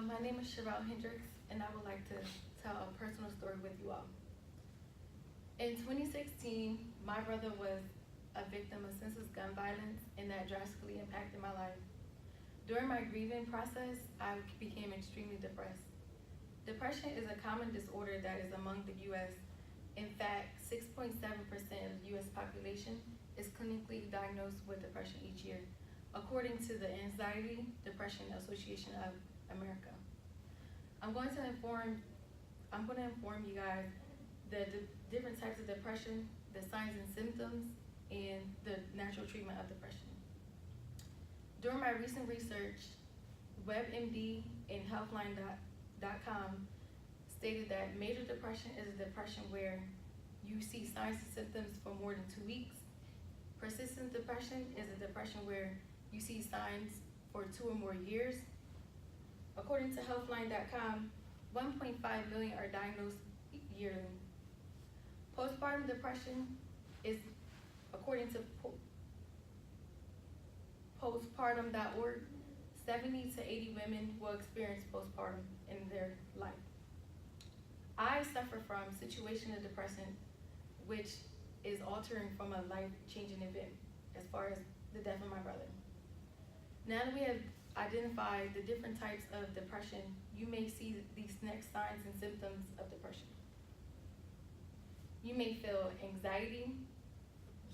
My name is Cherrelle, and I would like to tell a personal story with you all. In 2016, my brother was a victim of senseless gun violence, and that drastically impacted my life. During my grieving process, I became extremely depressed. Depression is a common disorder that is among the U.S. In fact, 6.7% of the U.S. population is clinically diagnosed with depression each year, according to the Anxiety Depression Association of America. I'm going to inform you guys the different types of depression, the signs and symptoms, and the natural treatment of depression. During my recent research, WebMD and Healthline.com stated that major depression is a depression where you see signs and symptoms for more than 2 weeks. Persistent depression is a depression where you see signs for 2 or more years. According to Healthline.com, 1.5 million are diagnosed yearly. Postpartum depression is, according to postpartum.org, 70 to 80 women will experience postpartum in their life. I suffer from situational depression, which is altering from a life-changing event as far as the death of my brother. Now that we have identified the different types of depression, you may see these next signs and symptoms of depression. You may feel anxiety,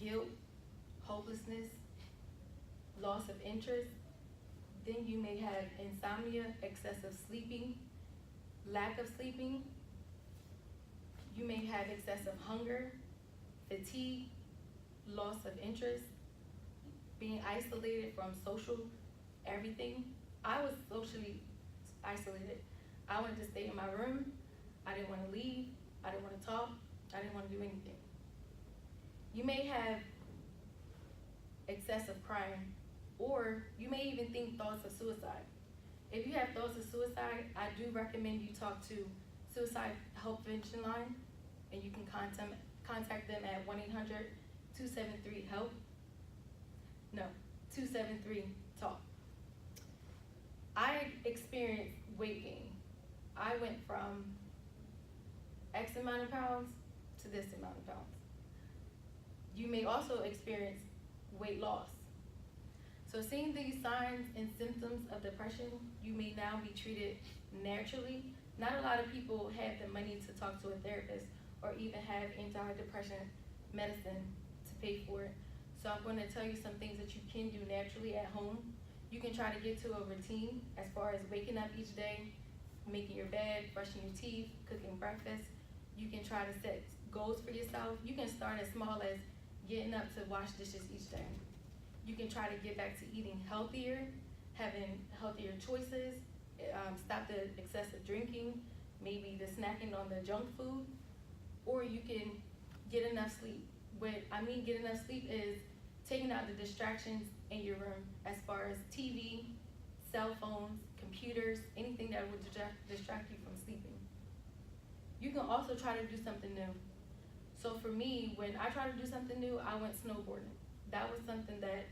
guilt, hopelessness, loss of interest. Then you may have insomnia, excessive sleeping, lack of sleeping. You may have excessive hunger, fatigue, loss of interest, being isolated from social everything. I was socially isolated. I wanted to stay in my room. I didn't want to leave. I didn't want to talk. I didn't want to do anything. You may have excessive crying, or you may even think thoughts of suicide. If you have thoughts of suicide, I do recommend you talk to Suicide Help Prevention Line, and you can contact them at 1-800-273-HELP. No, 273-TALK. I experienced weight gain. I went from X amount of pounds to this amount of pounds. You may also experience weight loss. So seeing these signs and symptoms of depression, you may now be treated naturally. Not a lot of people have the money to talk to a therapist or even have antidepressant medicine to pay for it. So I'm going to tell you some things that you can do naturally at home. You can try to get to a routine as far as waking up each day, making your bed, brushing your teeth, cooking breakfast. You can try to set goals for yourself. You can start as small as getting up to wash dishes each day. You can try to get back to eating healthier, having healthier choices, stop the excessive drinking, maybe the snacking on the junk food, or you can get enough sleep. What I mean get enough sleep is taking out the distractions in your room as far as TV, cell phones, computers, anything that would distract you from sleeping. You can also try to do something new. So for me, when I try to do something new, I went snowboarding. That was something that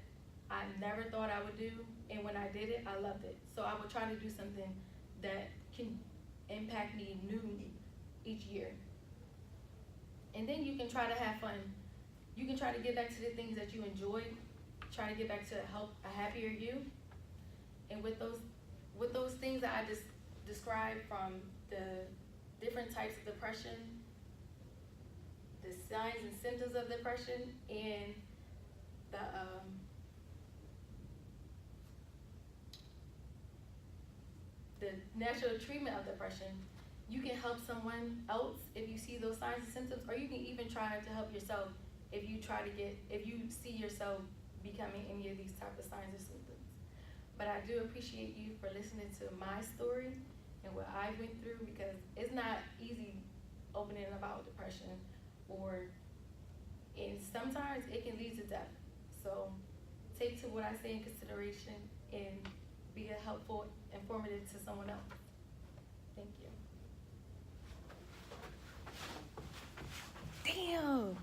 I never thought I would do, and when I did it, I loved it. So I would try to do something that can impact me new each year. And then you can try to have fun. You can try to get back to the things that you enjoy, try to get back to a happier you. And with those things that I just described, from the different types of depression, the signs and symptoms of depression, and the natural treatment of depression, you can help someone else if you see those signs and symptoms, or you can even try to help yourself if you see yourself becoming any of these type of signs or symptoms. But I do appreciate you for listening to my story and what I went through, because it's not easy opening about depression, and sometimes it can lead to death. So take to what I say in consideration and be helpful, informative to someone else. Thank you. Damn.